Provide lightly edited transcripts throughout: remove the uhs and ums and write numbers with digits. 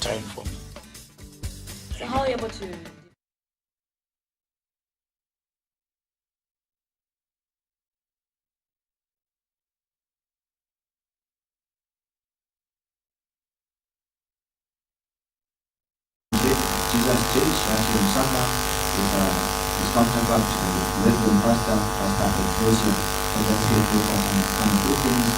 time for me. So how are you able to? Jesus Church, in Chansa, with his counterpart, Reverend Pastor Expression, of the State and Philippines,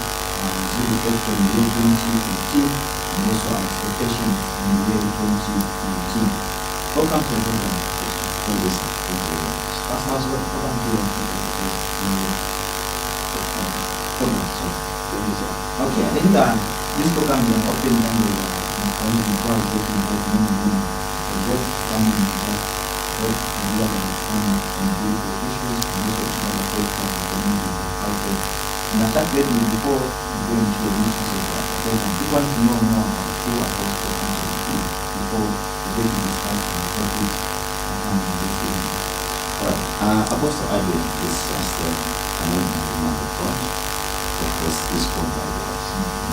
really based on the year 2018, and also our expectation in the year 2019. Welcome to the program. Thank you, sir. Thank you very much. Pastor, welcome to your program. Thank you, sir. Okay, I think this program is an open time with only the crowd talking about many what someone has what idea of understanding and deal with issues and also other folks from the community out there. And I start getting before going into the issues of the program. People want to know more about who are those programs before we get to discuss the topics that come in this evening. Alright, Apostle Adrian is just an anointed man of God. Of course, he's called by God.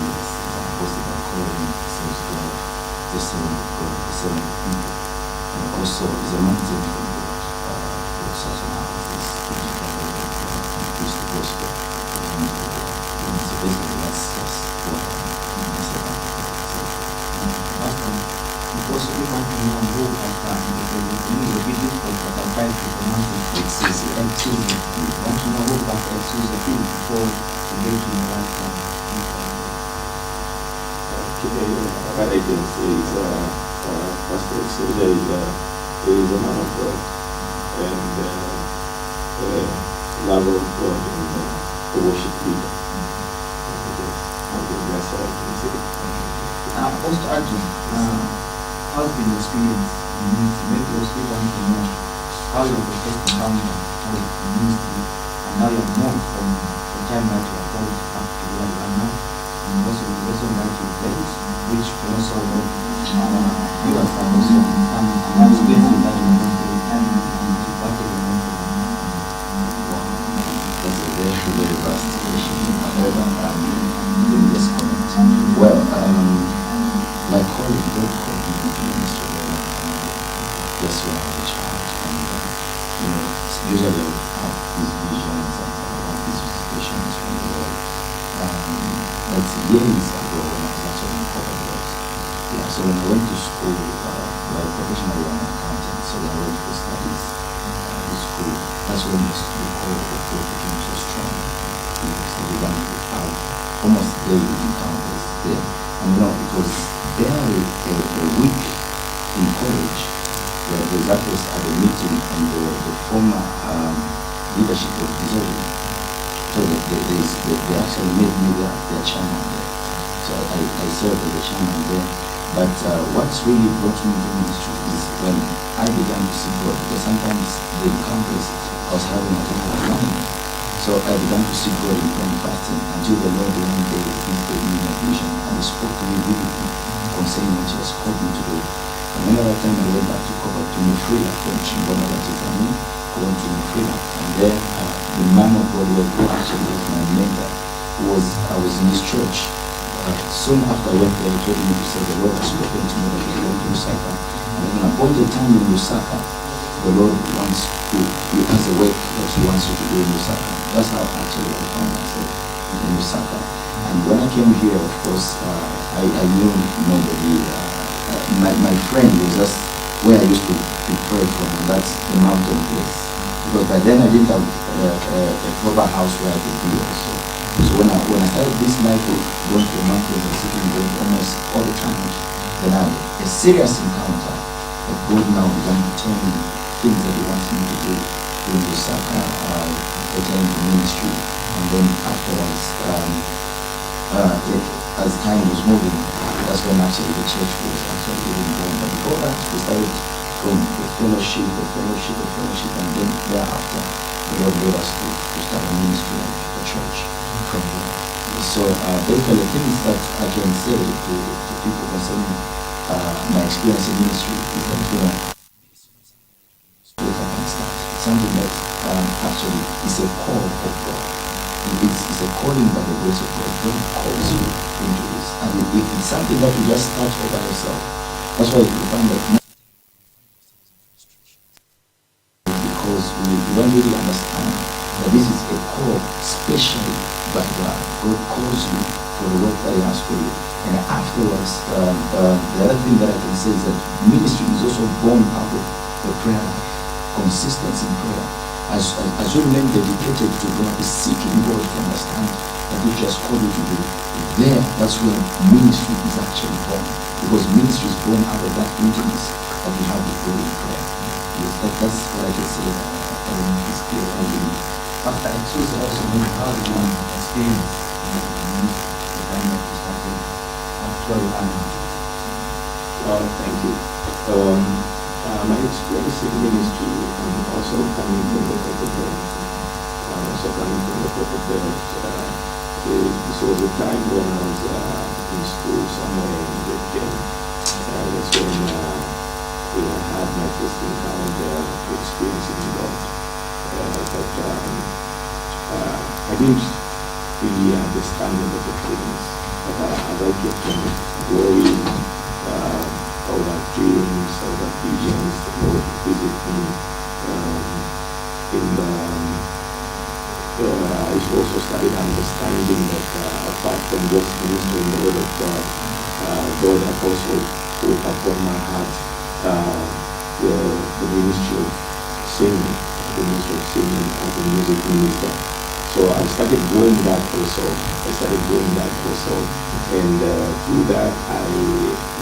Yes, he's an apostle by calling, says God, the servant of God, the servant of people. And also is a mountain from God for such an hour as this, to preach the gospel. So basically, that's just what I am. Because we want to know who Pastor is, because it's a bit difficult, but I'll try to pronounce it. Excuse me. We want to know who Pastor is before we get to the right one. What I can say is Pastor Exosia is a man of God and a lover of God and a worship leader. I think that's all I can say. Apostle Adrian, how's been your experience in ministry? Maybe those people want to know how you were first encounter how in ministry, and now you're moved from the time that you are called up to where you are now, and also the lesson that you played, which can also give us some experiences that you went through and what you went through. That's a very, very vast question. However, let me just comment. Well, my calling, God called me to ministry just when I was a child. And, usually I would have these visions and I would have these visitations from the Lord. But years ago when I was actually in college, so when I went to school, well, professionally I'm an accountant, so when I went to studies in school, that's when the call of God became so strong. Because I began to have almost daily encounters there. And it was barely a week in college where the executives had a meeting and the former leadership was dissolving. So they actually made me their chairman there. So I served as the chairman there. But what's really brought me into ministry is when I began to see God, because sometimes the encounters I was having at home. So I began to see God in prayer and fasting until the Lord one day gave me a vision and he spoke to me vividly concerning what he has called me to do. And another time I went back to cover to Mufrila from Chimbona Vaticani, going to Mufrila. And there the man of God who actually was my mentor, I was in his church. Soon after I went there, he told me to say the Lord has spoken to me that we're going to Lusaka. And at an appointed time in Lusaka, the Lord he has a work that he wants you to do in Lusaka. That's how actually I found myself in Lusaka. And when I came here, of course, I knew nobody. My friend was just where I used to pray from, and that's the mountain place. Because by then I didn't have a proper house where I could be also. So when I started this life of going to the mountains and sitting there almost all the time, then I had a serious encounter that God now began to tell me things that he wants me to do in Lusaka, pertaining to ministry. And then afterwards, as time was moving, that's when actually the church was actually getting born. But before that, we started from the fellowship, and then thereafter, the Lord led us to start a ministry of the church from there. So basically, the things that I can say to people concerning my experience in ministry is that something that actually is a call of God. It's a calling by the grace of God. God calls you into this. And if it's something that you just start over yourself, That's why you find that because we don't really understand that this is a call, specially by God. God calls you for the work that He has for you. And afterwards, the other thing that I can say is that ministry is also born out of the prayer life, consistency in prayer. As you remain dedicated to God, is seeking God to understand that which He has called you to do. That's where ministry is actually born. Because ministry is born out of that intimacy that we have with God in prayer. Yes, that's what I can say. It's clear, I believe. But I choose also how you experience the time that you started after Thank you. My experience in ministry, also coming from the pulpit, this was a time when I was in school somewhere in Britain. That's when I had my first encounter experiencing God. I didn't really understand a lot of things. But as I kept on growing, over dreams, over visions, the Lord visit me. I also started understanding that apart from just ministering the Word of God, God had also put upon my heart the ministry of singing, as a music minister. So I started doing that also. And through that,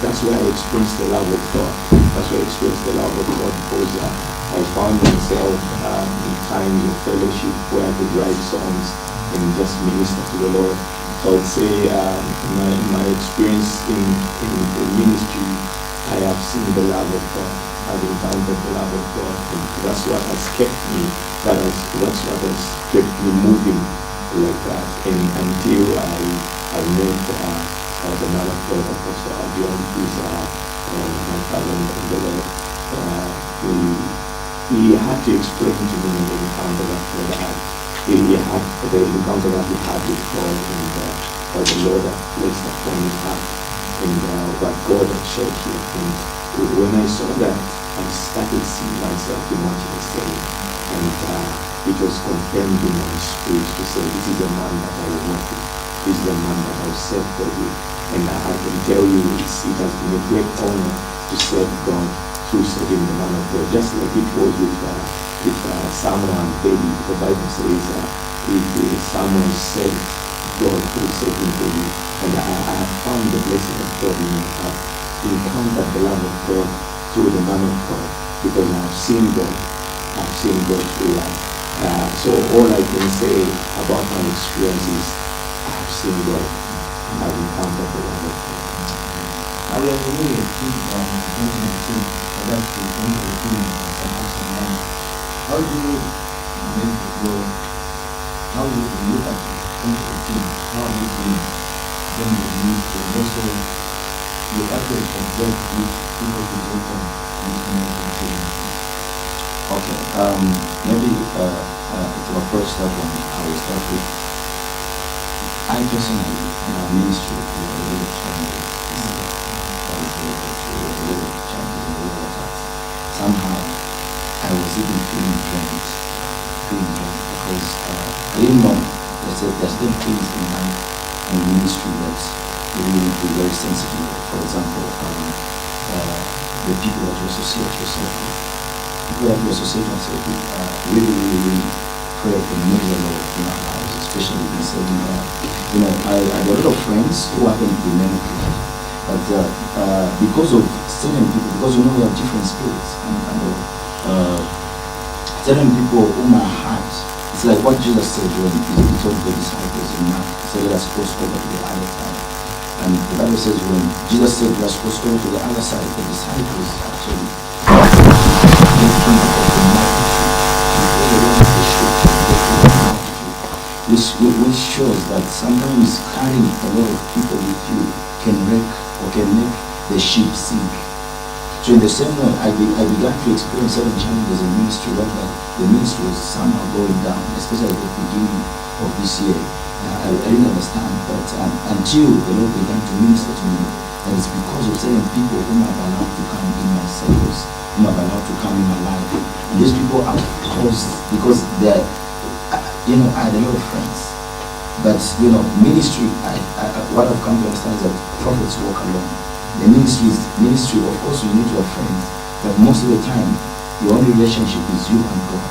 that's where I experienced the love of God. Because I found myself in times of fellowship where I could write songs and just minister to the Lord. So I would say my experience in ministry, I have seen the love of God. I've encountered the love of God. And that's what has kept me. That's what has kept me moving like that. And until I met the man of God, Apostle Abion, who's my father in the Lord. He had to explain to me the encounter that God had. The encounter that he had with God, and what the Lord had placed upon his heart, and what God had showed him. And when I saw that, I started seeing myself in what he was saying. And it was confirmed in my spirit to say, this is the man that I will work with. This is the man that I will serve God with. And I can tell you, it has been a great honor to serve God through serving the man of God. Just like it was with Samuel and David. The Bible says, if Samuel served God, who served him David. And I have found the blessing of God in my heart. Encountered the love of God through the man of God. Because I have seen God. I've seen God through life. So all I can say about my experiences, I have seen God and I've encountered the love of God. I will really think for that to come to the feeling and ask them, how do you make it go? How do you look at it? Come to the feeling? How do you feel? Then you need to also you actually observe which people to go from this kind of. Okay, maybe to approach that one, I will start with, I personally, in our ministry, we are a little challenged. Somehow, I was even feeling drained, because I didn't know, there's still things in life and ministry that you really need to be very sensitive. For example, the people that you associate yourself with. We have to associate ourselves with really pray and move the Lord in our lives, especially in serving God. I have a lot of friends who happen to be men of God, but because of certain people, because we have different spirits, and certain people whom our heart, it's like what Jesus said when he told the disciples in Mark, he said, let us cross over to the other side. And the Bible says when Jesus said, let us cross over to the other side, the disciples actually which shows that sometimes carrying a lot of people with you can wreck or can make the ship sink. So in the same way, I began to experience certain challenges in ministry where the ministry was somehow going down, especially at the beginning of this year. I didn't understand, but until the Lord began to minister to me, and it's because of certain people whom I've allowed because they are, I had a lot of friends. But ministry, what I've come to understand is that prophets walk alone. The ministry, of course you need to have friends, but most of the time, your only relationship is you and God.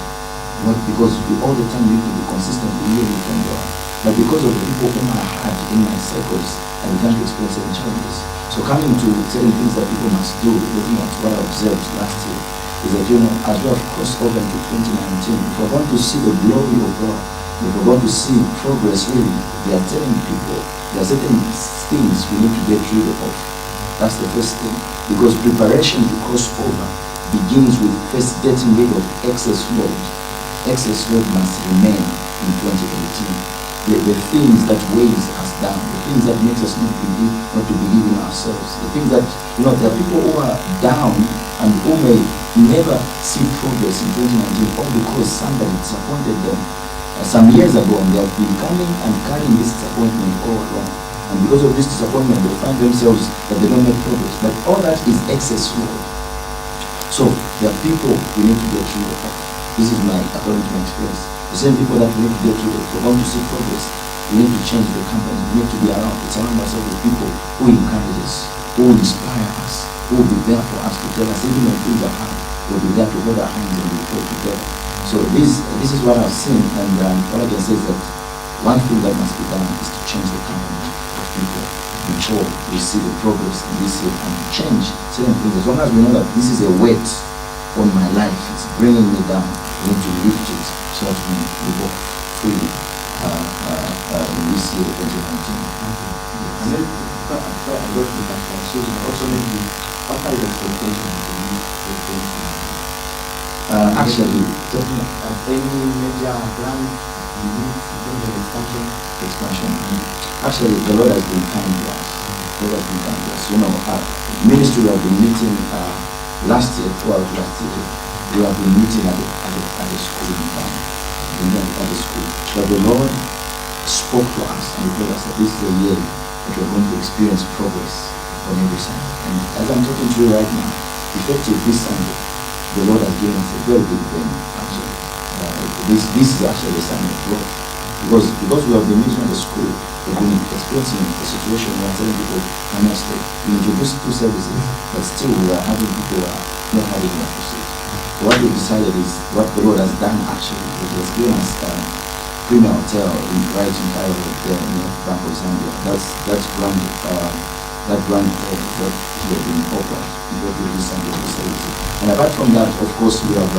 Not because all the time you need to be consistently hearing from God. But because of the people whom I had in my circles, I began to experience certain challenges. So coming to certain things that people must do, looking at what I observed last year, is that, as we have crossed over into 2019, if we're going to see the glory of God, if we're going to see progress really, there are certain people, there are certain things we need to get rid of. That's the first thing. Because preparation to cross over begins with first getting rid of excess load. Excess load must remain in 2018. The things that weighs us down, the things that makes us not to believe in ourselves, the things that, there are people who are down and who may never see progress in 2019 all because somebody disappointed them some years ago, and they have been coming and carrying this disappointment all along. And because of this disappointment, they find themselves that they don't make progress. But all that is excess load. So there are people we need to get rid of. This is according to my experience. The same people that we need to get rid of. If we want to see progress, we need to change the company. We need to be surround ourselves with people who encourage us, who inspire us, who will be there for us to tell us even when things are hard. We'll be there to hold our hands and we pray together. So this is what I've seen, and all I can say is that one thing that must be done is to change the company of people before we see the progress in this year, and to change certain things. As long as we know that this is a weight on my life, it's bringing me down, we need to lift it so that we walk freely in this year 2019. And then, before I go to Pastor Susan, also maybe, what are your expectations to meet the 2019? Actually, any major plan you need in terms of expansion. Actually, the Lord has been kind to us. The Lord has been kind to us. Ministry we have been meeting last year, we have been meeting at a school in town. At a school. But the Lord spoke to us and he told us that this is a year that we're going to experience progress on every side. And as I'm talking to you right now, effective this Sunday, the Lord has given us a very big thing, actually. This is actually a sign of growth. Because we have been meeting at the school, we've been experiencing a situation where certain people cannot stay. We introduced 2 services, but still we are having people who are not having enough to see. So what we decided is, what the Lord has done actually, is He has given us Premier Hotel right in Cairo, there in Bank of Zambia. That's grand hall that we have been offered this Sunday services. And apart from that, of course, we have,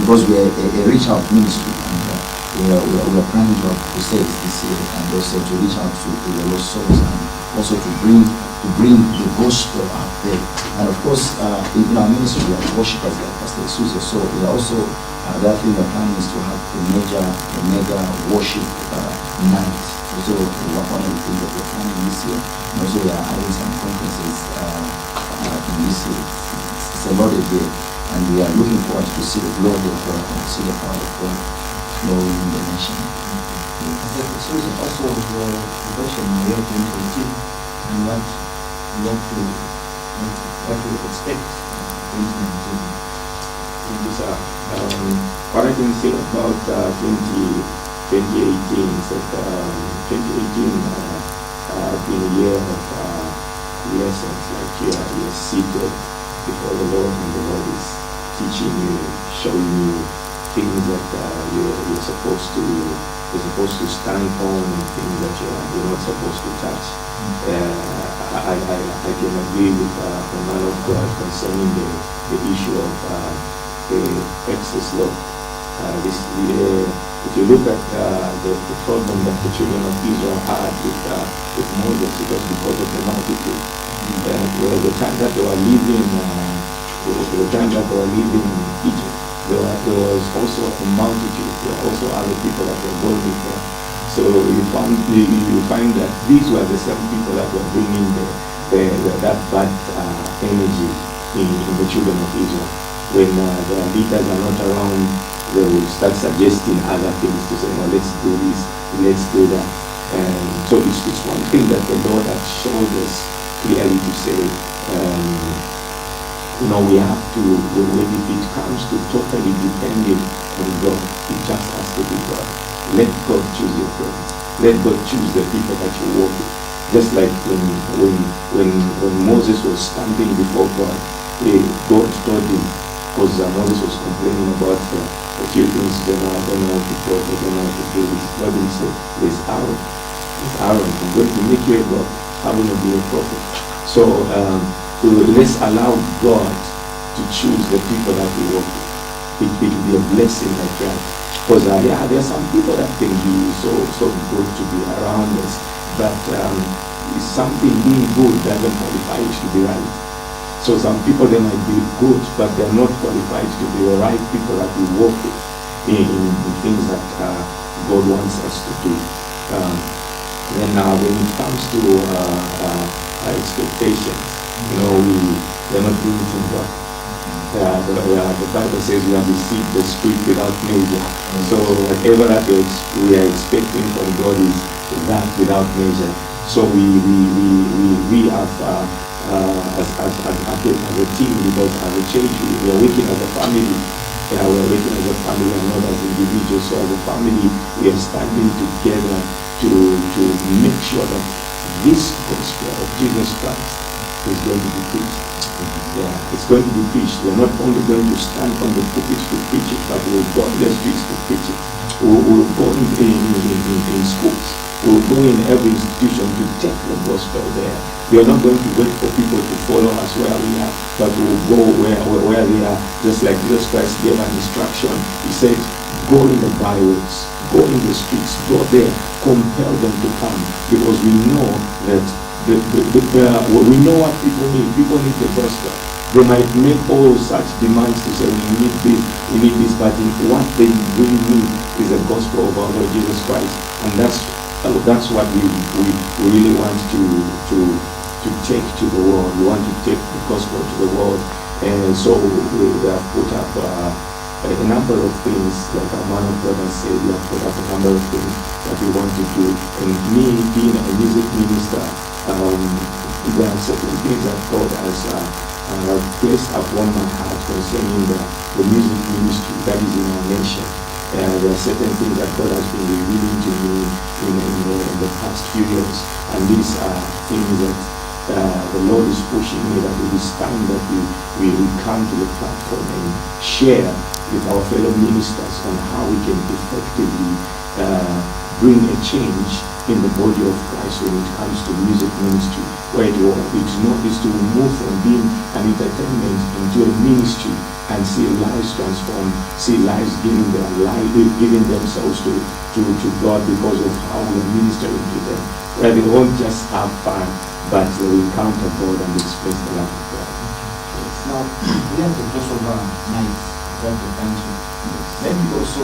because we are a reach out ministry, and we are planning to have crusades this year, and also to reach out to the lost souls, and also to bring the gospel out there. And of course, in our ministry, we have worshipers like Pastor Susan. So we are also, the other thing we're planning is to have a mega worship night. Also, one of the things that we're planning this year, and also we are having some conferences in this year. It's a loaded year, and we are looking forward to see the glory of God and see the power of God flowing in the nation. So it's also the question of year 2018 and what to expect in 2019. Thank you, sir. What I can say about 2018 is that 2018 has been a year of lessons, like you're seated before the Lord, and the Lord is teaching you, showing you things that you're supposed to stand on, and things that you're not supposed to touch. I can agree with the man of God concerning the issue of the excess load. If you look at the problem that the children of Israel had with Moses, it was because of the multitude. The time that they were living, in Egypt, there was also a multitude. There were also other people that were going with them. So you find that these were the same people that were bringing that bad energy in the children of Israel. When their leaders are not around, they will start suggesting other things to say, no, let's do this, let's do that. And so it's one thing that the Lord has showed us clearly to say, We have to, when it comes to totally depending on God, it just has to be God. Let God choose your friends. Let God choose the people that you walk with. Just like when Moses was standing before God, God told him, because Moses was complaining about a few things, I don't know how to talk, I don't know how to do this. God didn't say, there's Aaron. It's Aaron. I'm going to make you a God. Aaron will be a prophet. So let's allow God to choose the people that we work with. It will be a blessing like that. Because there are some people that can be so good to be around us, but something being good doesn't qualify it to be right. So some people, they might be good, but they're not qualified to be the right people that we work with in things that God wants us to do. Then when it comes to expectations, we're not limiting God. The Bible says we have received the Spirit without measure. So whatever that we are expecting from God is that without measure. So we have as a team, because as a church we are working as a family. We are working as a family and not as individuals. So as a family we are standing together to make sure that this gospel of Jesus Christ is going to be preached. Yeah, it's going to be preached. We're not only going to stand on the pulpit to preach it, but we'll go in the streets to preach it. We'll go in schools. We'll go in every institution to take the gospel there. We are not going to wait for people to follow us where we are, but we'll go where they are. Just like Jesus Christ gave an instruction. He said, go in the byways, go in the streets, go there, compel them to come, because we know that we know what people need. People need the gospel. They might make all such demands to say we need this, but what they really need is the gospel of our Lord Jesus Christ, and that's what we really want to take to the world. We want to take the gospel to the world, and so we have put up a number of things, like our man of God has said. We have put up a number of things that we want to do. And me being a music minister, there are certain things that God has placed upon my heart concerning the music ministry that is in our nation. There are certain things that God has been revealing to me in the past few years, and these are things that the Lord is pushing me, that it is time that we come to the platform and share with our fellow ministers on how we can effectively bring a change in the body of Christ when it comes to music ministry, where it's to move from being an entertainment into a ministry and see lives transformed, see lives giving themselves to God because of how we are ministering to them, where they won't just have fun, but they will encounter God and express the love of God. Now, we have the crossover night throughout the country. Maybe also,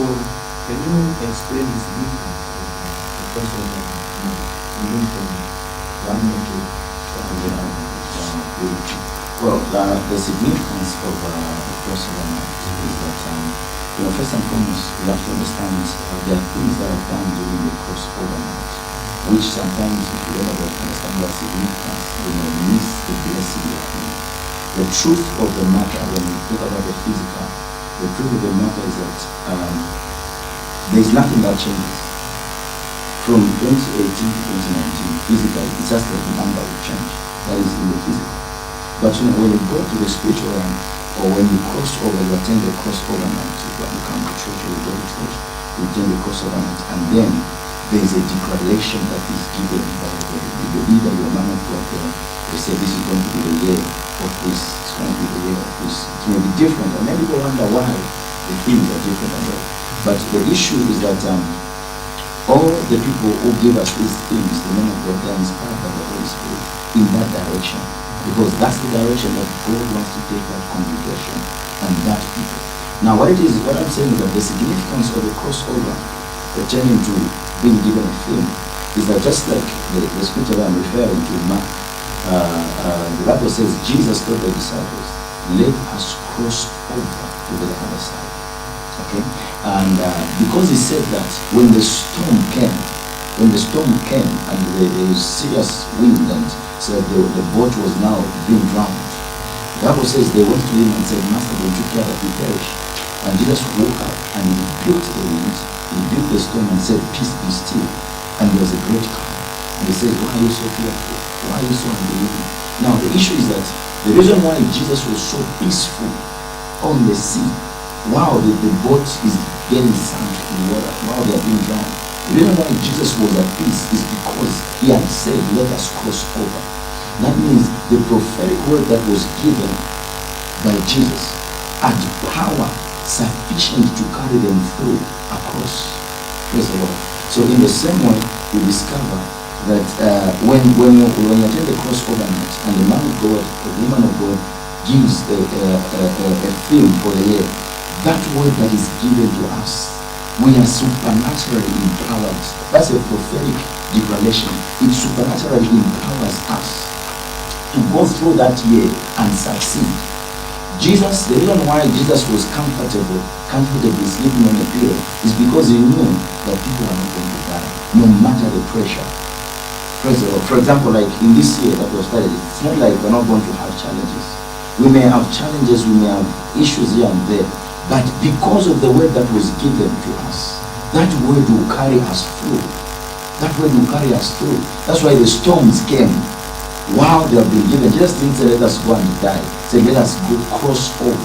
can you explain the significance of the crossover night? Moving from one year to another. Well, the significance of the crossover night is that, first and foremost, we have to understand there are things that are done during the crossover night, which sometimes, if you don't understand their significance, you may miss the blessing they are in. The truth of the matter, when we talk about the physical, the truth of the matter is that there is nothing that changes. From 2018 to 2019, physically, it's just that the number will change. That is in the physical. But when you go to the spiritual realm, or when you cross over, you attend the crossover night, you come to church, or you go to church, you attend the crossover night, and then there is a declaration that is given by the leader, your man of God. They say this is going to be the year of this, it's going to be the year of this. It may be different, and many people wonder why the things are different and all. But the issue is that all the people who give us these things, the men of God, they are inspired by the Holy Spirit in that direction. Because that's the direction that God wants to take that congregation and that people. Now what I'm saying is that the significance of the crossover pertaining to being given a theme is that just like the scripture that I'm referring to, Mark, the Bible says Jesus told the disciples, let us cross over to the other side. Okay? And because he said that when the storm came and there was serious wind, and so the boat was now being drowned, the The Bible says they went to him and said, Master, don't you care that we perish? And Jesus woke up and he rebuked the wind, he rebuked the storm and said, peace be still. And there was a great calm. And he said, why are you so fearful? Why are you so unbelieving? Now the issue is that the reason why Jesus was so peaceful on the sea, while the boat is getting sunk in water, while they are being drowned, the reason why Jesus was at peace is because he had said, let us cross over. That means the prophetic word that was given by Jesus had power sufficient to carry them through across. Praise the Lord. So in the same way, we discover that when you attend the crossover night and the man of God, the woman of God gives a theme for the year, that word that is given to us, we are supernaturally empowered. That's a prophetic declaration. It supernaturally empowers us to go through that year and succeed. Jesus, the reason why Jesus was comfortably sleeping on a pillow is because he knew that people are not going to die, no matter the pressure. Praise the Lord. For example, like in this year that was started, it's not like we're not going to have challenges. We may have challenges, we may have issues here and there, but because of the word that was given to us, that word will carry us through. That word will carry us through. That's why the storms came while they have been given. Jesus didn't say, let us go and die. He said, let us go cross over.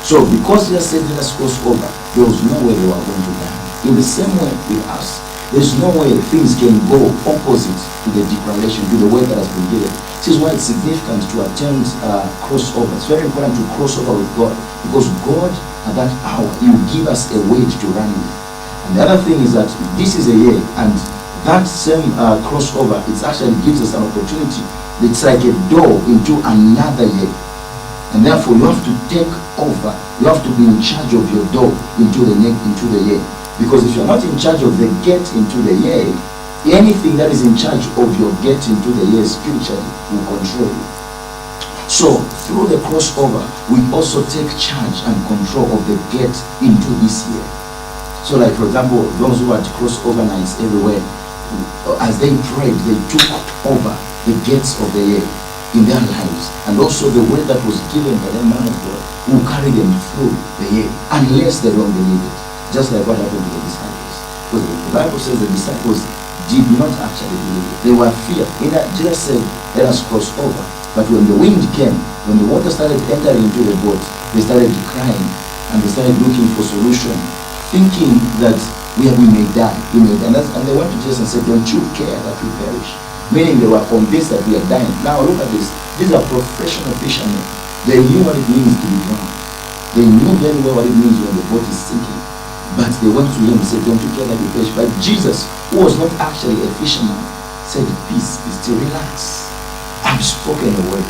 So because Jesus said, let us cross over, there was no way they were going to die. In the same way with us, there's no way things can go opposite to the declaration, to the word that has been given. This is why it's significant to attend crossover. It's very important to cross over with God, because God at that hour, He will give us a way to run with. And the other thing is that this is a year, and that same crossover, it actually gives us an opportunity. It's like a door into another year. And therefore, you have to take over. You have to be in charge of your door into the year. Because if you're not in charge of the gate into the year, anything that is in charge of your gate into the year spiritually will control you. So through the crossover, we also take charge and control of the gate into this year. So like for example, those who had crossover nights everywhere, as they prayed, they took over the gates of the year in their lives. And also the word that was given by the man of God will carry them through the year, unless they don't believe it. Just like what happened to the disciples. Because the Bible says the disciples did not actually believe it. They were feared. Jesus said, let us cross over. But when the wind came, when the water started entering into the boat, they started crying and they started looking for solution, thinking that we may die. And they went to Jesus and said, don't you care that we perish? Meaning they were convinced that we are dying. Now look at this. These are professional fishermen. They knew what it means to be drowned. They knew very well what it means when the boat is sinking. But they went to him and said, don't you care that we perish? But Jesus, who was not actually a fisherman, said, peace, be still, relax. I've spoken a word.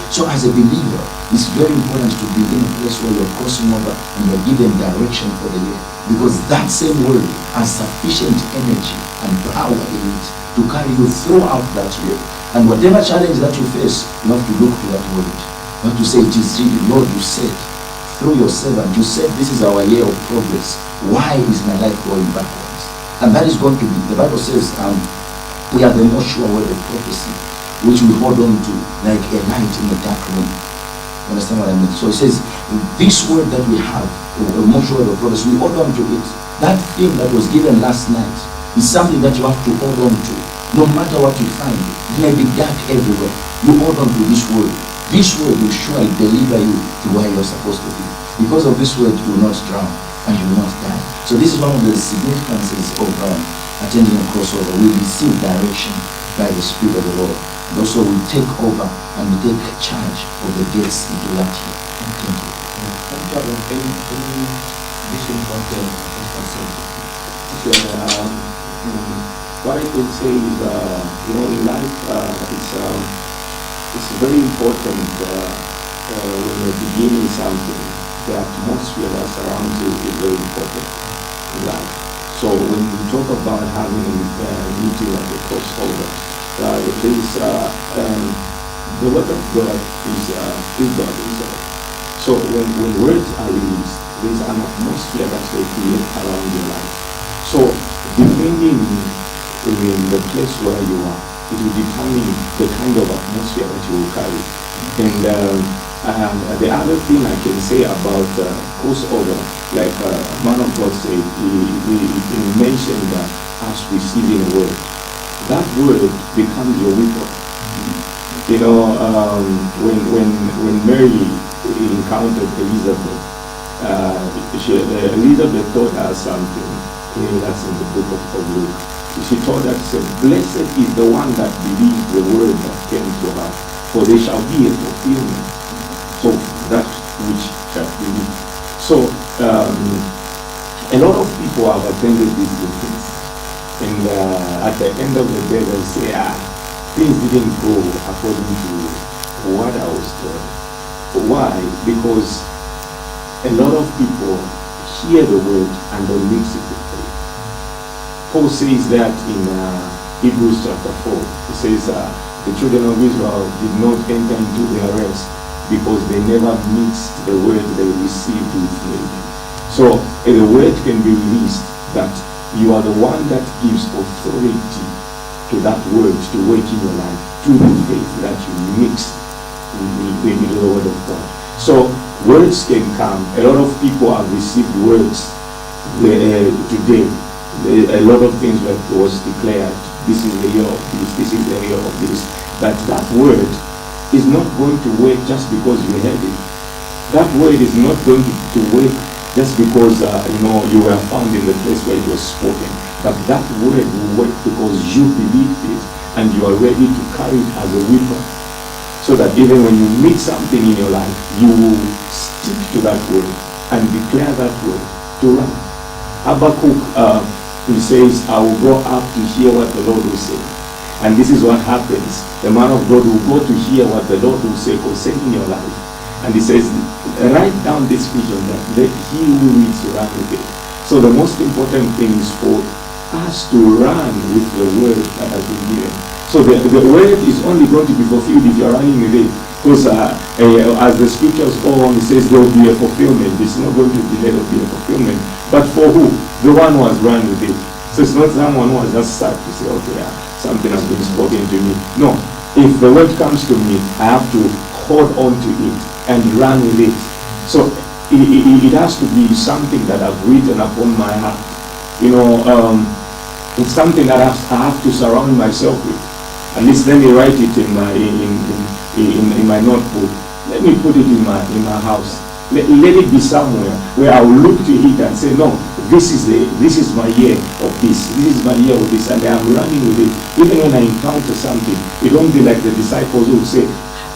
So as a believer, it's very important to be in a place where you're crossing over and you're given direction for the year. Because that same word has sufficient energy and power in it to carry you throughout that year. And whatever challenge that you face, you have to look to that word. You have to say, it is really, Lord, you said, through your servant, you said this is our year of progress. Why is my life going backwards? And that is going to be, the Bible says, we are the most sure word of prophecy, which we hold on to like a light in a dark room. You understand what I mean? So it says, this word that we have, the most sure word of prophecy, we hold on to it. That thing that was given last night is something that you have to hold on to. No matter what you find, it may be dark everywhere. You hold on to this word. This word will surely deliver you to where you're supposed to be. Because of this word, you will not drown and you will not die. So this is one of the significances of attending a crossover. We receive direction by the Spirit of the Lord. And also we take over and we take charge of the gates into that year. Thank you. What I can say is, in life, it's very important when you're beginning something. The atmosphere that surrounds you is very important in life. So when we talk about having a meeting like a crossover, the word of God is God Himself. So when words are released, there is an atmosphere that will create around your life. So depending in the place where you are, it will determine the kind of atmosphere that you will carry. And the other thing I can say about crossover, like man of God said, he mentioned us receiving a word. That word becomes your weapon. You know, when Mary encountered Elizabeth, Elizabeth taught her something. That's in the book of Luke. She told her, she said, "Blessed is the one that believes the word that came to her, for there shall be a fulfillment." So that which shall believe. So a lot of people have attended these meetings, and at the end of the day, they say, things didn't go according to what I was told. Why? Because a lot of people hear the word and don't mix it with faith. Paul says that in Hebrews chapter 4. He says the children of Israel did not enter into their rest because they never mixed the word they received with faith. So the word can be released that you are the one that gives authority to that word to work in your life through the faith that you mix with the word of God. So words can come. A lot of people have received words today. A lot of things like was declared. This is the year of this. This is the year of this. But that word is not going to work just because you heard it. That word is not going to work just because you were found in the place where it was spoken. But that word will work because you believed it and you are ready to carry it as a weapon. So that even when you meet something in your life, you will stick to that word and declare that word to run. Habakkuk, he says, I will go up to hear what the Lord will say. And this is what happens. The man of God will go to hear what the Lord will say concerning your life. And he says, write down this vision that let he who reads run with it. So the most important thing is for us to run with the word that has been given. So the word is only going to be fulfilled if you're running with it. Because as the scriptures go on, it says there will be a fulfillment. It's not going to be there will be a fulfillment. But for who? The one who has run with it. So it's not someone who has just sat to say, okay, something has been spoken to me. No. If the word comes to me, I have to hold on to it and run with it. So it has to be something that I've written upon my heart. It's something that I have to surround myself with. At least let me write it in my notebook. Let me put it in my house. Let it be somewhere where I will look to it and say, no, this is my year of this. This is my year of this, and I am running with it. Even when I encounter something, it won't be like the disciples who say,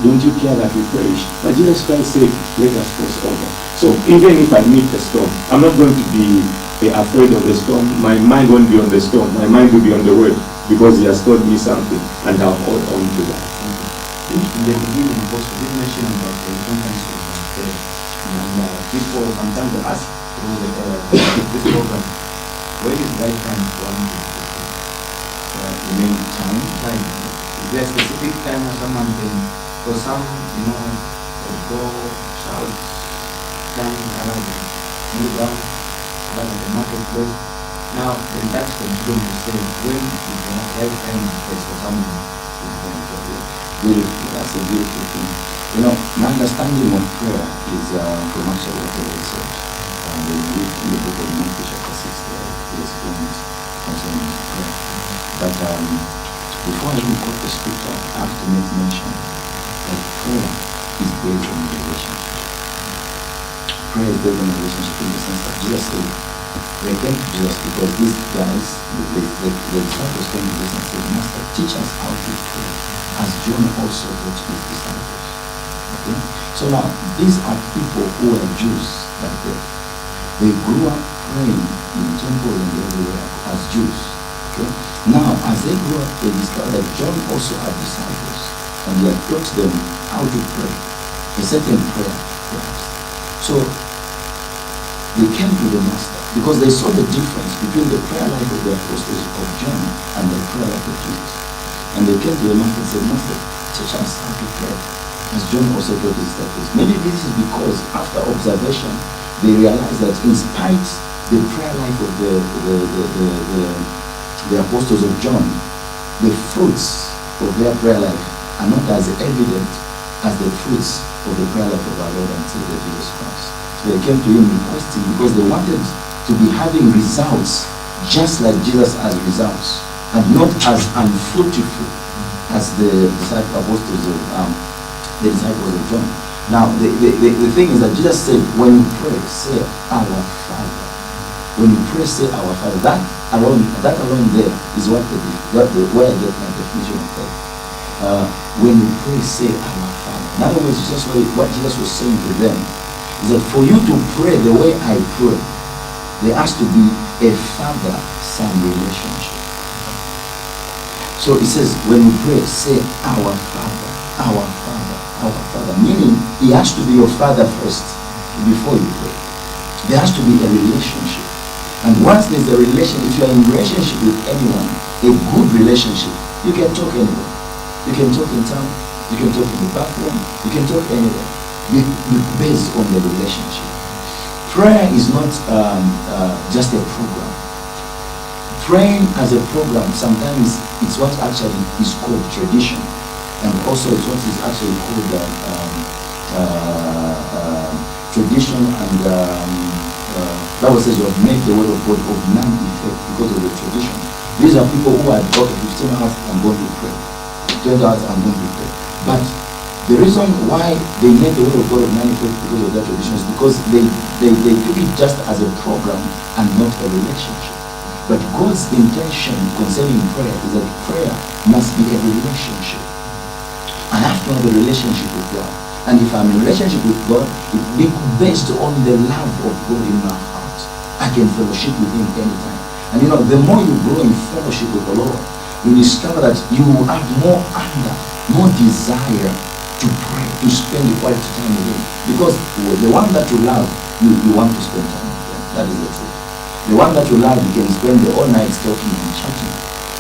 don't you care that we perish? But Jesus Christ said, let us cross over. So even if I meet the storm, I'm not going to be afraid of the storm. My mind won't be on the storm. My mind will be on the word, because he has told me something, and I'll hold on to that. In the beginning, Apostle did mention about the importance of prayer. And people sometimes they ask through this program, when is the right time for one to pray? You mean time? Is there a specific time or someone can, for some, go shout, stand around, kneel down, around the marketplace. Now, then that's going to say, when is the right time and place for someone to pray? Beautiful. That's a beautiful thing. My understanding of prayer is from actually what the Lord said. And we read in the book of Matthew chapter 6, he explains concerning prayer. But before I even quote the scripture, I have to make mention that prayer is based on relationship. Prayer is based on relationship in the sense that Jesus said, they came to Jesus because these guys, the disciples came to Jesus and said, Master, teach us how to pray, as John also taught his disciples. Okay? So now, these are people who are Jews back then. They grew up praying in temples and everywhere as Jews. Okay? Now, as they grew up, they discovered that John also had disciples, and he had taught them how to pray, a certain prayer, perhaps. So, they came to the Master because they saw the difference between the prayer life of the apostles of John and the prayer life of Jesus. And they came to the Master and said, Master, teach us how to pray, as John also taught his disciples. Maybe this is because after observation, they realized that in spite the prayer life of the apostles of John, the fruits of their prayer life are not as evident as the fruits of the prayer life of our Lord and Savior Jesus Christ. So they came to him requesting because they wanted to be having results just like Jesus has results, and not as unfruitful as the disciples of John. Now the thing is that Jesus said, when you pray, say our Father. When you pray, say our Father. That alone there is where I get my definition of prayer. When you pray, say our Father. In other words, just what Jesus was saying to them is that for you to pray the way I pray, there has to be a father-son relationship. So it says, when you pray, say our Father, our Father, our Father. Meaning, he has to be your father first before you pray. There has to be a relationship. And once there's a relation, if you're in relationship with anyone, a good relationship, you can talk anywhere. You can talk in town, you can talk in the bathroom, you can talk anywhere. Based on the relationship. Prayer is not just a program. Praying as a program, sometimes it's what actually is called tradition. And also it's what is actually called tradition, and Bible says you have made the word of God of none effect because of the tradition. These are people who are about 15 hours, I'm going to pray. 20 hours, I'm going to pray. But the reason why they made the word of God of none effect because of their tradition is because they took it just as a program and not a relationship. But God's intention concerning prayer is that prayer must be a relationship. I have to have a relationship with God. And if I'm in a relationship with God, it be based on the love of God in my heart. I can fellowship with him anytime. And you know, the more you grow in fellowship with the Lord, you discover that you have more anger, more desire to pray, to spend quality time with him. Because the one that you love, you want to spend time with them. That is the truth. The one that you love, you can spend the whole night talking and chatting.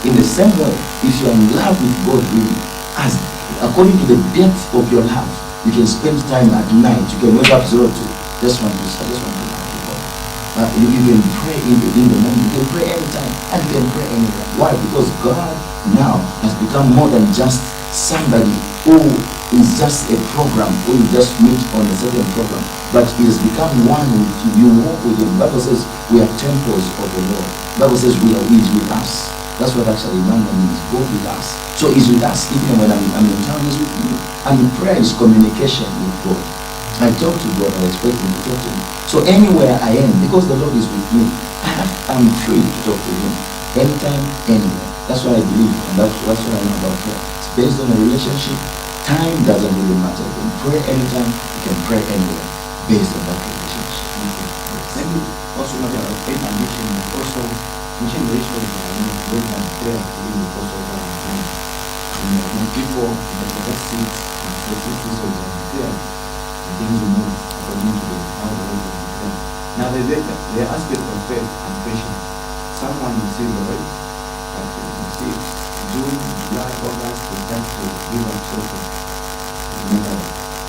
In the same way, if you are in love with God really, as according to the depth of your love, you can spend time at night. You can wake up 02. Just want to love God. You can pray in the morning. You can pray anytime, and you can pray anywhere. Why? Because God now has become more than just somebody who is just a program, who you just meet on a certain program, but he has become one with you. You walk with him. The Bible says we are temples of the Lord. The Bible says he is with us. That's what actually Emmanuel means. God with us. So he's with us even when I'm in town, he's with me. And prayer is communication with God. I talk to God, I expect him to talk to me. So anywhere I am, because the Lord is with me, I'm free to talk to him. Anytime, anywhere. That's what I believe, and that's what I know about prayer. It's based on a relationship. Time doesn't really matter. You can pray anytime, you can pray anywhere, based on that relationship. Maybe also not a faith and mission, but also mission ratio is than prayer because of time. When people just sit and focus on prayer, things will move according to how the Lord will prayer. Now the aspect of faith and patience. Someone will see the way, but you see June, July, August, they start to give up something.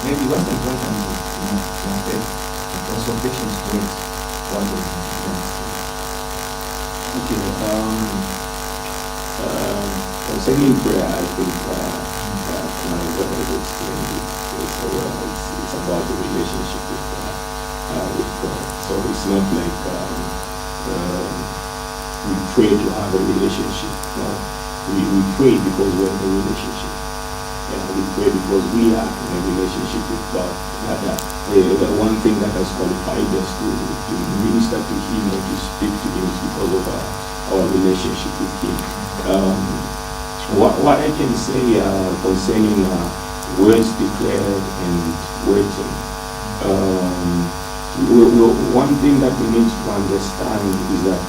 Maybe what's important is their faith, but also patience towards what they want. Okay, concerning prayer, I think my brother has explained it so well. It's about the relationship with God. So it's not like we pray to have a relationship. No, we pray because we're in a relationship. Yeah, we pray because we are in a relationship with God. The one thing that has qualified us to minister to him or to speak to him is because of our relationship with him. What I can say concerning words declared and waiting, one thing that we need to understand is that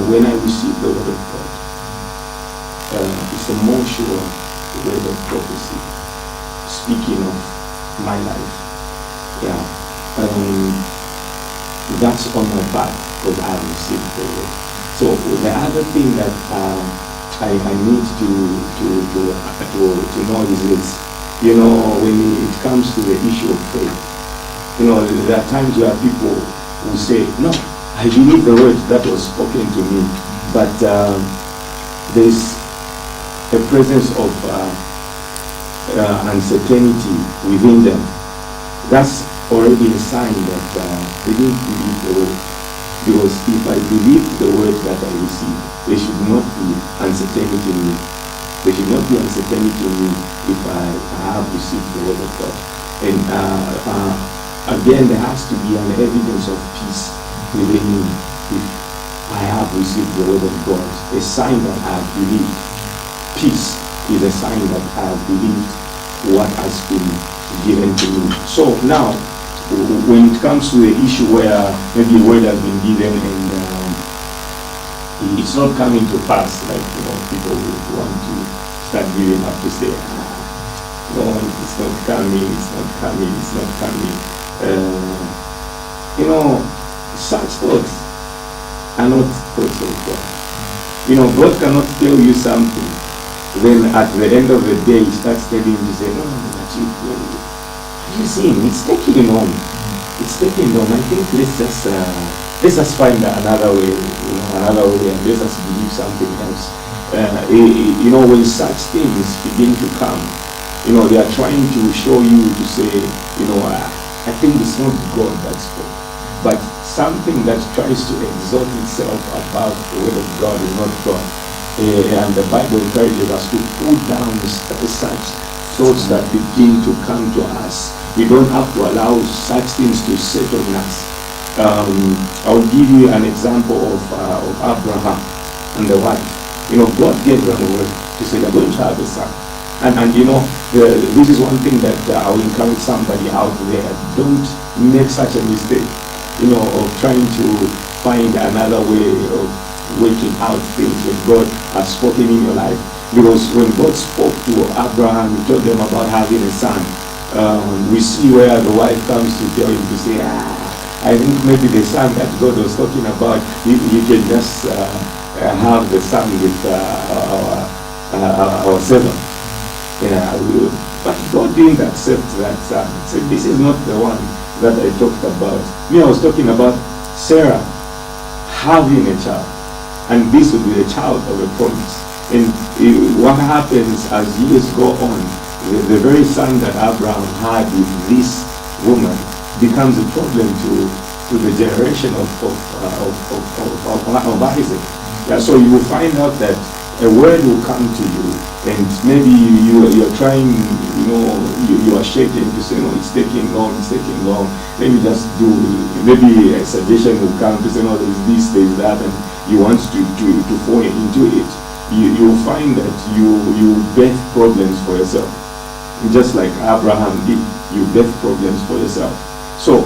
when I receive the word of God, it's a more sure word of prophecy, speaking of my life. Yeah, that's on my back because I have received the word. So the other thing that I need to know is this. When it comes to the issue of faith, there are times where people will say, no, I believe the word that was spoken to me, but there's a presence of uncertainty within them, that's already a sign that they didn't believe the word. Because if I believe the word that I receive, there should not be uncertainty in me. There should not be uncertainty in me if I have received the word of God. And again, there has to be an evidence of peace within me if I have received the word of God. A sign that I have believed. Peace is a sign that I have believed what has been given to me. So now, when it comes to the issue where maybe a word has been given and it's not coming to pass, like people would want to start giving up to say, no, it's not coming, it's not coming, it's not coming. Such thoughts are not thoughts of God. God cannot tell you something, then at the end of the day he starts telling you, say, no, but you see, it's taking long. It's taking long. I think let's just find another way, and let us believe something else. When such things begin to come, they are trying to show you to say, I think it's not God that spoke, but something that tries to exalt itself above the word of God is not God. And the Bible encourages us to put down such thoughts that begin to come to us. We don't have to allow such things to settle in us. I will give you an example of Abraham and the wife. God gave them a word to say they're going to have a son. And this is one thing that I will encourage somebody out there. Don't make such a mistake, of trying to find another way of working out things when God has spoken in your life. Because when God spoke to Abraham, he told them about having a son. We see where the wife comes to tell him to say, I think maybe the son that God was talking about, you can just have the son with our servant. But God didn't accept that son. He said, this is not the one that I talked about. I was talking about Sarah having a child. And this would be a child of a promise. And what happens as years go on, the very son that Abraham had with this woman becomes a problem to the generation of Isaac. So you will find out that a word will come to you, and maybe you're trying, you are shaking to say, no, it's taking long. Maybe just do, maybe a suggestion will come to say, no, there's this, there's that, and you want to fall into it. You'll find that you birth problems for yourself. Just like Abraham did, you birth problems for yourself. So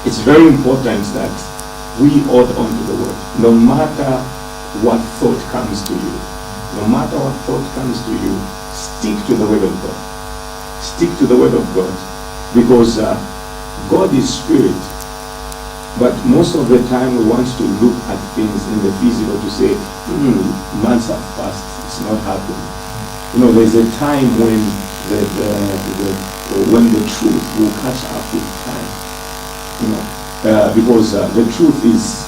it's very important that we hold on to the word. No matter what thought comes to you, stick to the word of God. Stick to the word of God. Because God is spirit. But most of the time we want to look at things in the physical to say, months have passed, it's not happening. There's a time when the truth will catch up with time. Because the truth is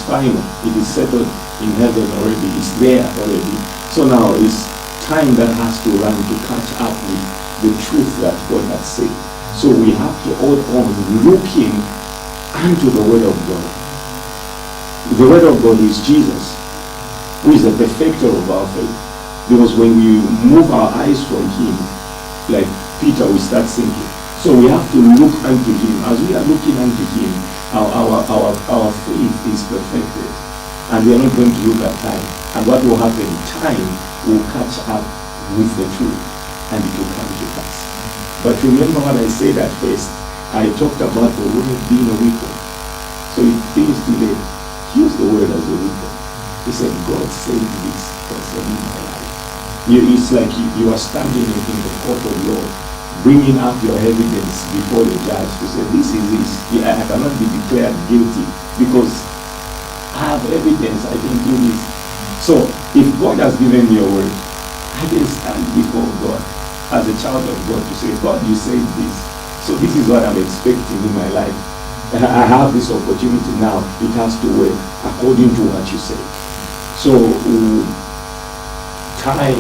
final. It is settled in heaven already. It's there already. So now it's time that has to run to catch up with the truth that God has said. So we have to hold on, looking unto the word of God. The word of God is Jesus, who is the perfecter of our faith. Because when we move our eyes from him, like Peter, we start sinking. So we have to look unto him. As we are looking unto him, our faith is perfected. And we are not going to look at time. And what will happen? Time will catch up with the truth, and it will come to pass. But remember what I said at first. I talked about the word being a weapon. So if things delayed, use the word as a weapon. He said, God said this concerning my life. It's like you are standing in the court of law, bringing up your evidence before the judge to say, this is this. I cannot be declared guilty because I have evidence, I can do this. So if God has given me a word, I can stand before God as a child of God to say, God, you said this. So this is what I'm expecting in my life. I have this opportunity now. It has to work according to what you say. So time,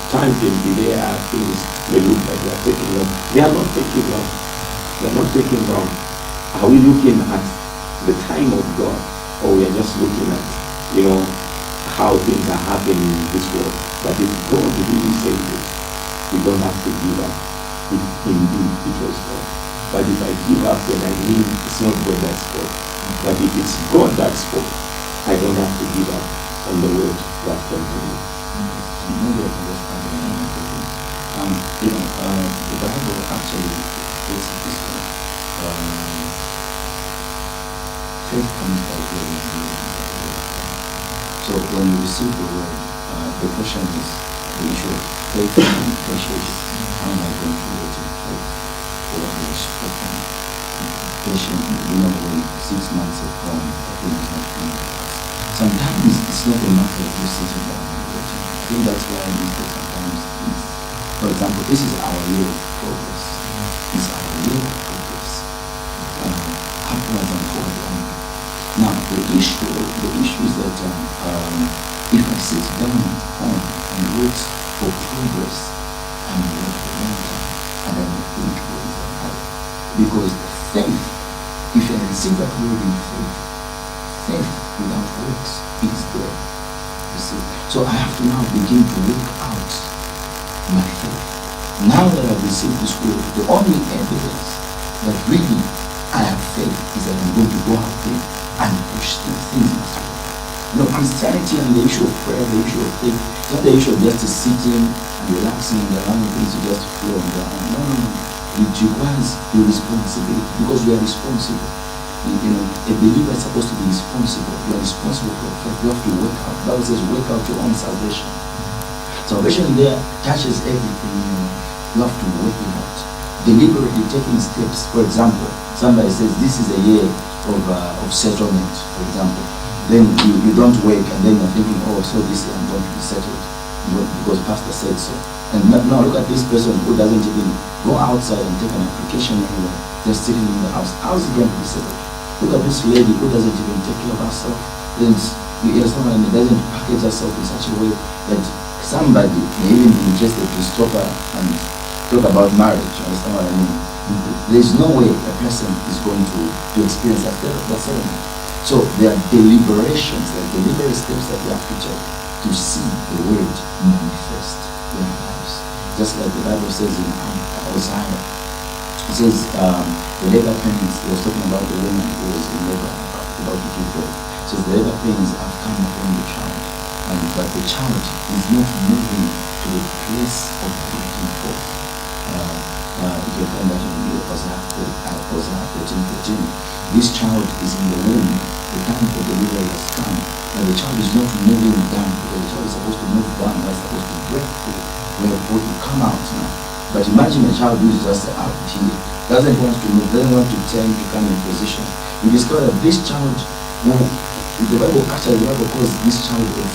time can be there, things may look like they are taking long. They are not taking long. They are not taking long. Are we looking at the time of God, or we are just looking at, how things are happening in this world? But if God really says it, we don't have to give up. If indeed it was God. But if I give up, then I mean it's not God that spoke. But if it's God that spoke, I don't have to give up on the word that came to me. Maybe I can just add another thing. The Bible actually puts it this way. Faith comes by hearing and hearing by the word of God. So when you receive the word, the question is the issue of faith and patience. How am I going to wait in faith for what was spoken? Patient, when 6 months have gone, the thing is not coming to pass. Sometimes it's not a matter of you sitting down and waiting. I think that's why I need to sometimes is. For example, this is our year of progress. This is our year of progress. Upwards and forward only. Now, the issue is that if I sit down at home and wait for progress, I'm wait for a long time, and I will think what is ahead. Because faith, if I receive that word in faith without works is dead. You see? So I have to now begin to work out my faith. Now that I've received this word, the only evidence that really I have faith is that I'm going to go out there and push things must work. Christianity and the issue of prayer, the issue of faith, it's not the issue of just sitting and relaxing and allowing things to just flow on their own. No. It requires the responsibility, because we are responsible. A believer is supposed to be responsible. You are responsible for faith. You have to work out. The Bible says, work out your own salvation. Salvation there touches everything. You have to work it out. Deliberately taking steps. For example, somebody says, this is a year of settlement, for example. Then you don't work, and then you're thinking, so this year I'm going to be settled because pastor said so. And now look at this person who doesn't even go outside and take an application anywhere, just sitting in the house. How is he going to be settled? Look at this lady who doesn't even take care of herself. Then someone doesn't package herself in such a way that somebody may even be interested to stop her and talk about marriage. You understand what I mean? There's no way a person is going to experience that settlement. So there are deliberations, there are deliberate steps that we have to take to see the word manifest in our lives. Just like the Bible says in Hosea, it says the labor pains. It was talking about the woman who was in labor, about to give birth. So the labor pains have come upon the child, but the child is not moving to the place of breaking forth. You can find that in Hosea 13:14. This child is in the womb. The time for delivery has come, and the child is not moving down, because the child is supposed to move down. That's supposed to break through. We're supposed to come out now. But imagine a child who is just out here, doesn't want to move, doesn't want to turn to come in position. You discover that this child, the Bible calls this child a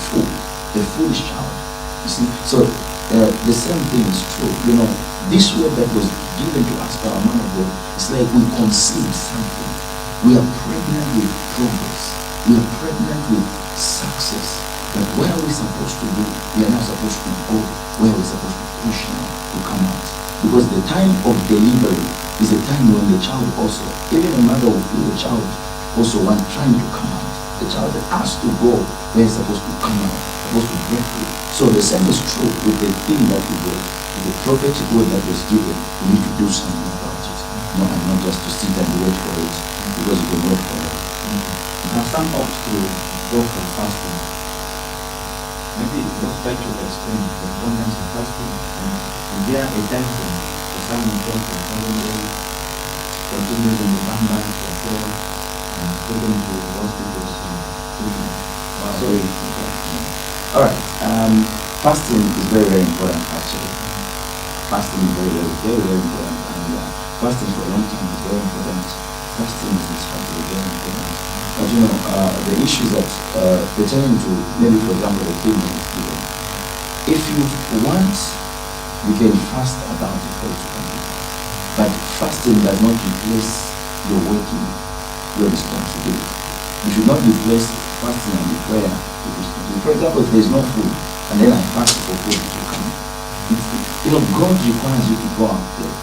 foolish child. You see, so the same thing is true. This word that was given to us by our man of God, it's like we conceived something. We are pregnant with progress. We are pregnant with success. But where are we supposed to go? We are now supposed to go where we're supposed to push now to come out. Because the time of delivery is a time when the child also, even a mother will feel the child also trying to come out. The child has to go where it's supposed to come out, supposed to break through. So the same is true with the thing that we got, with the prophetic word that was given. We need to do something about it. No, and not just to sit and wait for it, because you can wait for it. Now some opt to go for fasting. Maybe just try to explain the importance of fasting. And there a time for someone to continue in the band for God and taken to hospitals and treatment. So, alright, fasting is very, very important actually. Fasting is very, very, very, very important, and fasting for a long time is very important. Fasting is especially very important. But the issues that pertaining to, maybe for example, the kidney is given. If you want, you can fast about it for it. But fasting does not replace your working, your responsibility. You should not replace fasting and prayer with responsibility. For example, if there is no food, and then I fast for food to come. God requires you to go out there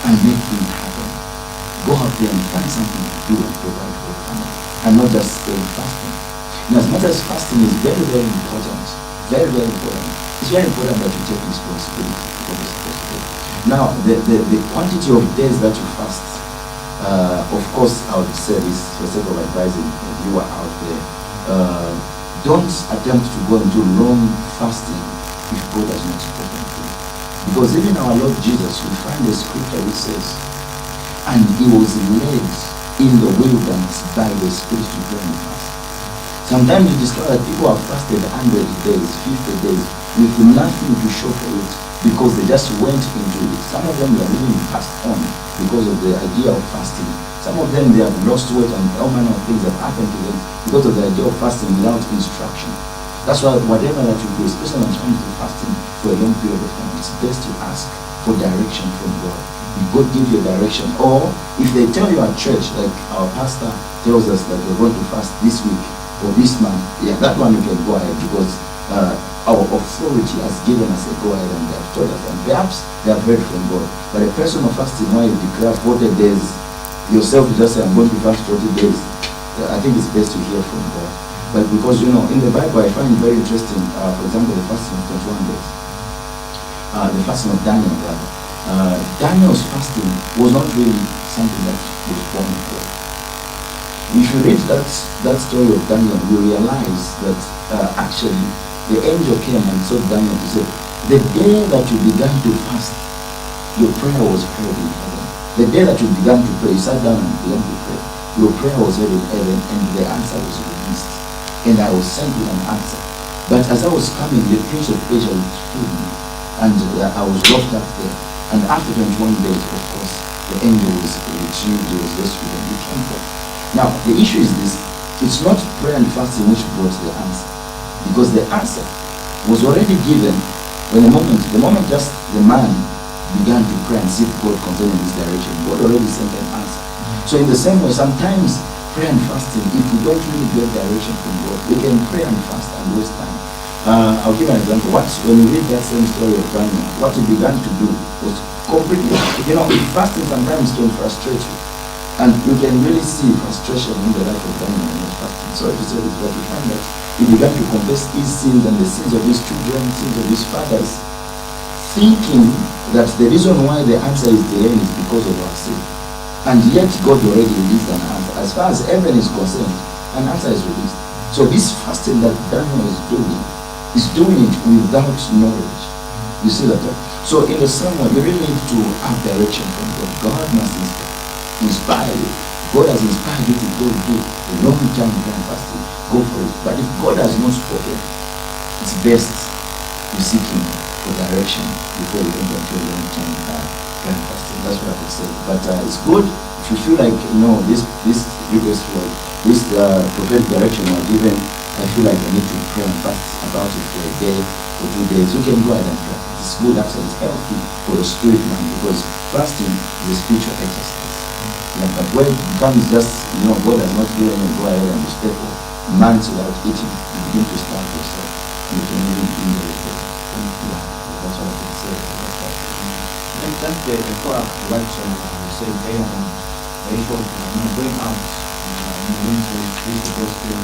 and make things happen. Go out there and find something to do and provide for your family, and not just stay fasting. As much as fasting is very, very important, very, very important, it's very important that you take responsibility for what you're supposed to do. Now, the quantity of days that you fast, of course, I would say this for the sake of advising if you are out there, don't attempt to go into long fasting if God has not spoken to you. Because even our Lord Jesus, we find a scripture which says, and he was led in the wilderness by the Spirit to pray and fast. Sometimes you discover that people have fasted 100 days, 50 days, with nothing to show for it, because they just went into it. Some of them are even passed on because of the idea of fasting. Some of them, they have lost weight and all manner of things have happened to them because of the idea of fasting without instruction. That's why whatever that you do, especially when it comes to fasting for a long period of time, it's best to ask for direction from God. If God gives you a direction, or if they tell you at church, like our pastor tells us that we're going to fast this week or this month, yeah, that one you can go ahead, because our authority has given us a go ahead and they have told us, and perhaps they have heard from God. But a person of fasting, why you declare 40 days, yourself you just say, I'm going to fast 40 days, I think it's best to hear from God. But because, in the Bible, I find it very interesting, for example, the fasting of 21 days, the fasting of Daniel, rather. Daniel's fasting was not really something that was born of God. If you read that story of Daniel, you realize that actually the angel came and told Daniel to say, the day that you began to fast, your prayer was heard in heaven. The day that you began to pray, you sat down and began to pray, your prayer was heard in heaven, and the answer was released. And I was sent with an answer. But as I was coming, the prince of Persia withstood me, and I was locked up there. And after 21 days, of course, the angel was retrieved, he was rescued, and he came forth. Now, the issue is this: it's not prayer and fasting which brought the answer, because the answer was already given when the moment just the man began to pray and seek God concerning this direction, God already sent an answer. So in the same way, sometimes prayer and fasting, if we don't really get direction from God, we can pray and fast and waste time. I'll give an example. When you read that same story of Daniel, what he began to do was completely, fasting sometimes can frustrate you. And you can really see frustration in the life of Daniel when he was fasting. So to say this, but you find that he began to confess his sins and the sins of his children, sins of his fathers, thinking that the reason why the answer is delayed is because of our sin. And yet God already released an answer. As far as heaven is concerned, an answer is released. So this fasting that Daniel is doing it without knowledge. You see that? So in the same way, you really need to have direction from God. God must inspire you. God has inspired you to go do a long time prayer fasting. Go for it. But if God has not spoken, it's best you seek Him for direction before you enter into a long time prayer fasting. That's what I could say. But it's good if you feel like this request for this prophetic direction was given. I feel like I need to pray and fast about it for a day or 2 days. You can go ahead and pray. It's good, actually. It's healthy for your spirit man, because fasting is a spiritual exercise. Yeah, but when it becomes just, God has not given you, go ahead and stay for months without eating, you begin to starve yourself. You can even hinder yourself. Yeah, that's what I can say. And just before what you said earlier on, the issue of going out and going to preach the gospel,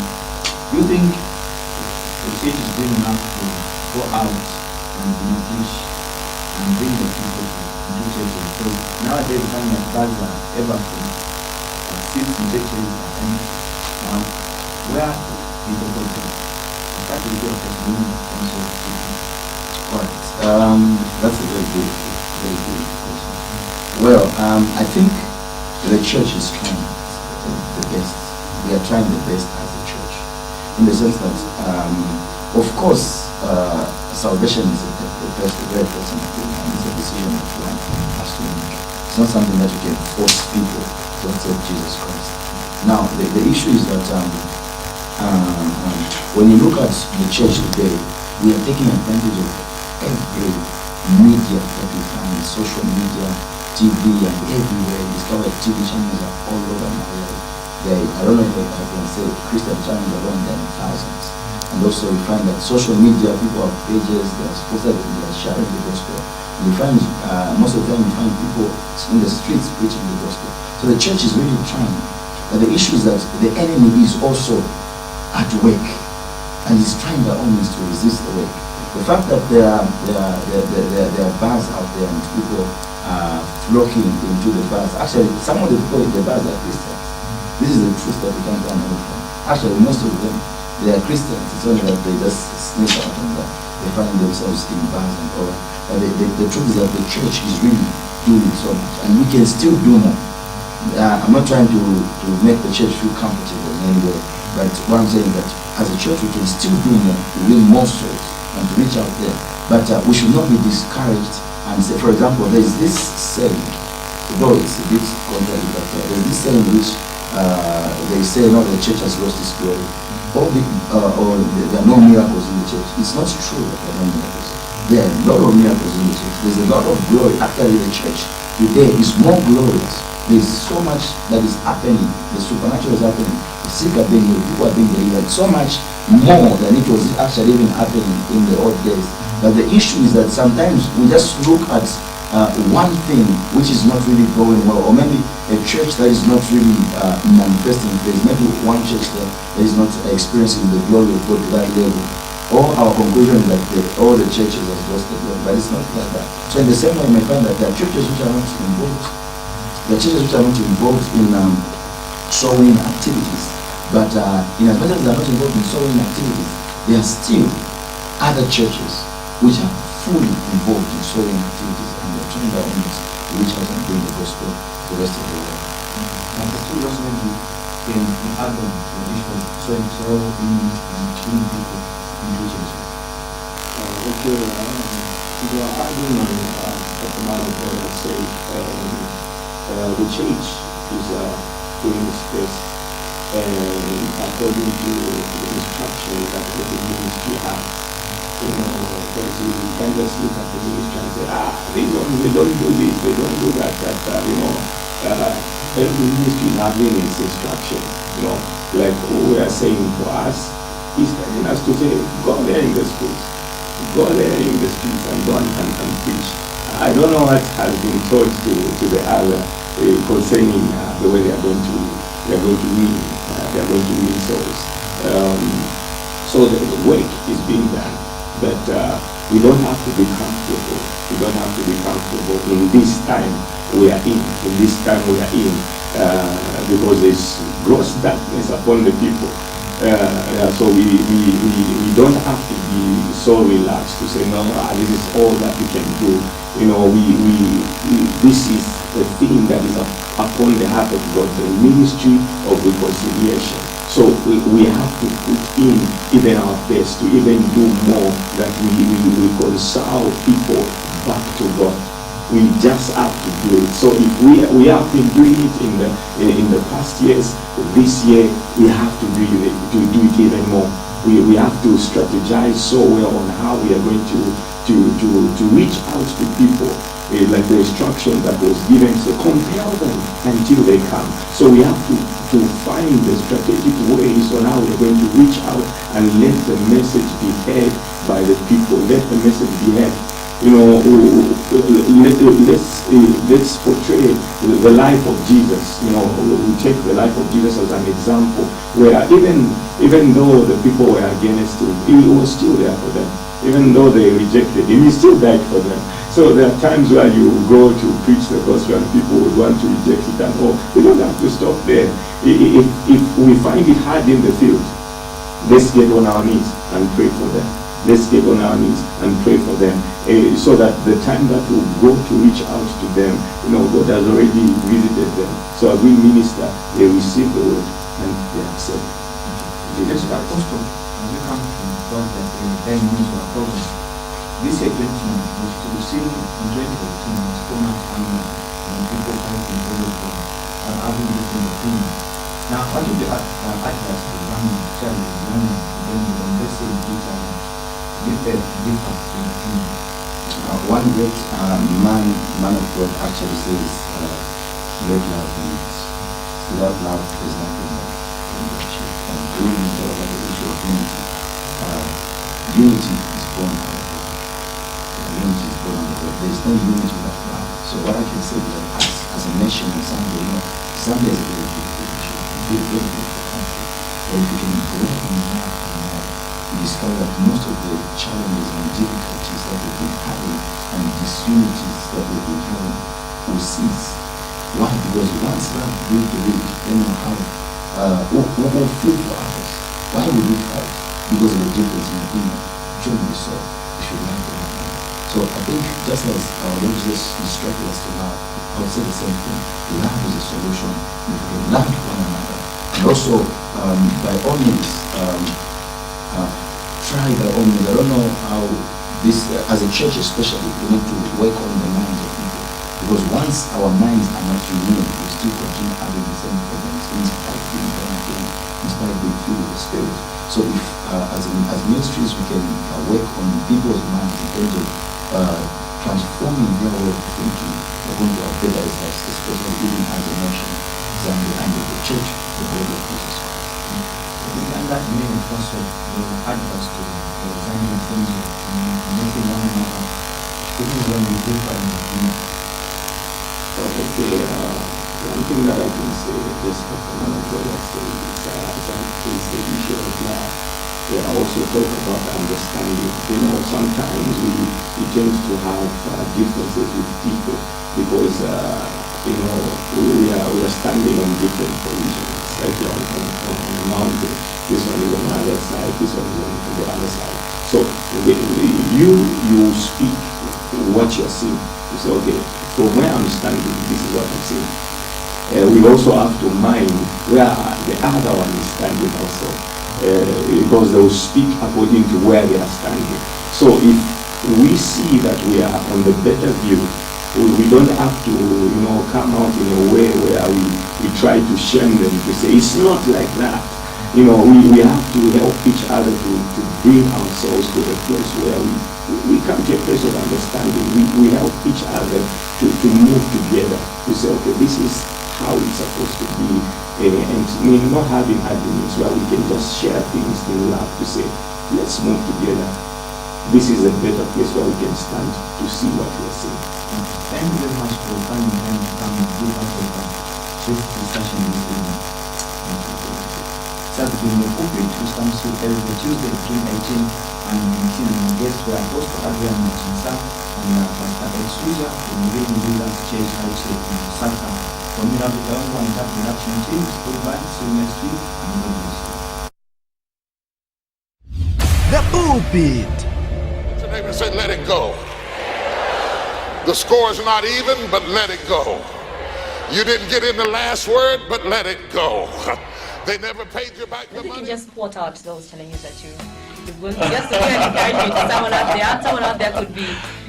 do you think the church is doing enough to go out and teach and bring the people into churches? Because nowadays we find that bars are ever full, seats in churches are empty. Now, where is the gospel? That is the testimony also of people. Alright, that's a very good question. Well, I think the church is trying the best. We are trying the best as a church, in the sense that, of course, salvation is a very personal thing, and it's a decision that one has to make. It's not something that you can force people to accept Jesus Christ. Now, the issue is that when you look at the church today, we are taking advantage of every media that we find, social media, TV, and everywhere. You discover TV channels are all over Nigeria. I don't know if I can say Christian channels alone, there are thousands. And also we find that social media, people have pages, they are supposed to be sharing the gospel. And we find, most of the time we find people in the streets preaching the gospel. So the church is really trying. But the issue is that the enemy is also at work and is trying by all means to resist the work. The fact that there are bars out there and people are flocking into the bars. Actually, some of the people in the bars are Christians. This is the truth that we can't run away from. Actually, most of them, they are Christians. It's only that they just sneak out and they find themselves in bars and all that. But the truth is that the church is really doing so much, and we can still do more. I'm not trying to make the church feel comfortable in any way, but what I'm saying is that as a church we can still do more to win more souls and to reach out there. But we should not be discouraged and say, for example, there is this saying, though it's a bit contrary, but there's this saying which they say, no, the church has lost its glory. Or there are no miracles in the church. It's not true that there are no miracles. There are a lot of miracles in the church. There's a lot of glory. Actually, the church today is more glorious. There's so much that is happening. The supernatural is happening. The sick are being healed. People are being delivered. So much more than it was actually even happening in the old days. But the issue is that sometimes we just look at one thing which is not really going well, or maybe a church that is not really manifesting grace. Maybe one church that is not experiencing the glory of God to that level. All our conclusion is that all the churches have lost the glory, but it's not like that. So in the same way, you may find that there are churches which are not involved. There are churches which are not involved in sowing activities, but in as much as they are not involved in sowing activities, there are still other churches which are fully involved in sowing activities, and they are trying their own best to reach out and bring the gospel to the rest of the world. And the two just maybe in add-on to the issue of sowing soul and killing people in churches. Okay, you are adding on what the man of God has said. The church is doing its best, and according to the instruction that the ministry has. Because you can't just look at the ministry and say, they don't do this, they don't do that, every ministry is having its instruction, like we are saying for us, he's telling us to say, go there in the streets, go there in the streets and go and preach. I don't know what has been taught to the other concerning the way they are going to win souls. So the work is being done, but we don't have to be comfortable. We don't have to be comfortable in this time we are in. In this time we are in, because there's gross darkness upon the people. So we don't have to be so relaxed to say, no, this is all that we can do. This is the thing that is upon the heart of God, the ministry of reconciliation. So we have to put in even our best to even do more, that we reconcile people back to God. We just have to do it. So if we have been doing it in the past years, this year we have to do it even more. We have to strategize so well on how we are going to reach out to people, like the instruction that was given, to compel them until they come. So we have to find the strategic ways on how we're going to reach out and let the message be heard by the people. Let the message be heard. Let's portray the life of Jesus. We take the life of Jesus as an example, where even though the people were against him, he was still there for them. Even though they rejected him, he still died for them. So there are times where you go to preach the gospel and people would want to reject it and all. We don't have to stop there. If we find it hard in the field, let's get on our knees and pray for them. Let's get on our knees and pray for them, so that the time that we go to reach out to them, God has already visited them. So as we minister, they receive the word and they accept. Yes, Apostle, as we come to the point that 10 minutes of our program, this year 2019, we've seen in 2018 so much anger and people fighting over God and having different opinions. Now, what if the advice to one child is young, then let's say each other, give a difference in opinion? One great man of God actually says, great love means, without love there's nothing that can be achieved. And doing all about the issue of unity, unity is born out of love. Unity is born out of love. There is no unity without love. So what I can say is that as a nation in Zambia, Zambia is a very beautiful nation, very beautiful country. But if we can grow in love, we discover that most of the challenges and difficulties that we've been having and disunities that we've been having will cease. Why? Because once love builds the bridge, then we'll feel for others. Why would we fight? Because of the difference in opinion. Truly so. We should love one another. So I think just as our Lord Jesus instructed us to love, I would say the same thing. Love is a solution. We can love one another. And also, by all means, try by all means. I don't know how this, as a church especially, we need to work on the minds of people. Because once our minds are not renewed, we still continue having the same problems in spite of being born again, in spite of being filled with the Spirit. So if, as ministries, we can work on people's minds in terms of transforming their way of thinking, we're going to have better results, especially even as a nation, Zambia, and the church, the body of Jesus Christ. And that means also advice to Zambia in terms of making one another, even when we differ in opinion. Okay, one thing that I can say, just for common brother say, is the issue of love. We also talk about understanding. Sometimes we tend to have differences with people because, we are standing on different positions, like on a mountain. This one is on the other side, this one is on the other side. So you speak what you're seeing. You say, okay, from where I'm standing, this is what I'm seeing. We also have to mind where the other one is standing also, because they will speak according to where they are standing. So if we see that we are on the better view, we don't have to, come out in a way where we try to shame them, to say it's not like that. We have to help each other to bring ourselves to a place where we come to a place of understanding. We help each other to move together, to say, okay, this is how it's supposed to be, and not having arguments where we can just share things in love to say, let's move together. This is a better place where we can stand to see what we're seeing. Thank you very much for finding time to come and give us this discussion this evening. Start with the pulpit, which comes to every Tuesday between 18 and 19, and our guests were Apostle Adrian and Chansa and Pastor Exuja from the Living Leaders Church Outset in Chansa. From the Ravitango and that production team, goodbye, see you next week, and God bless you. The pulpit. The neighbor said, let it go. The score is not even, but let it go. You didn't get in the last word, but let it go. They never paid you back the You money. can just quote out those challenges that you're going to just to give encouragement to someone out there. Someone out there could be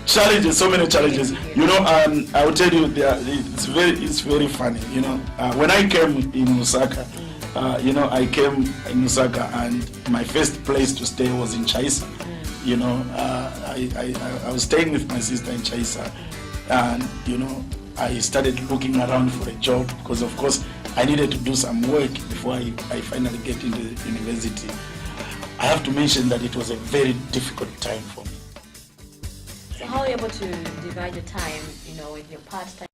Challenges, so many challenges. I will tell you, it's very funny. When I came in Lusaka, I came in Lusaka, and my first place to stay was in Chansa. I was staying with my sister in Chansa, and I started looking around for a job because, of course, I needed to do some work before I finally get into the university. I have to mention that it was a very difficult time for me. So how are you able to divide your time, with your part-time?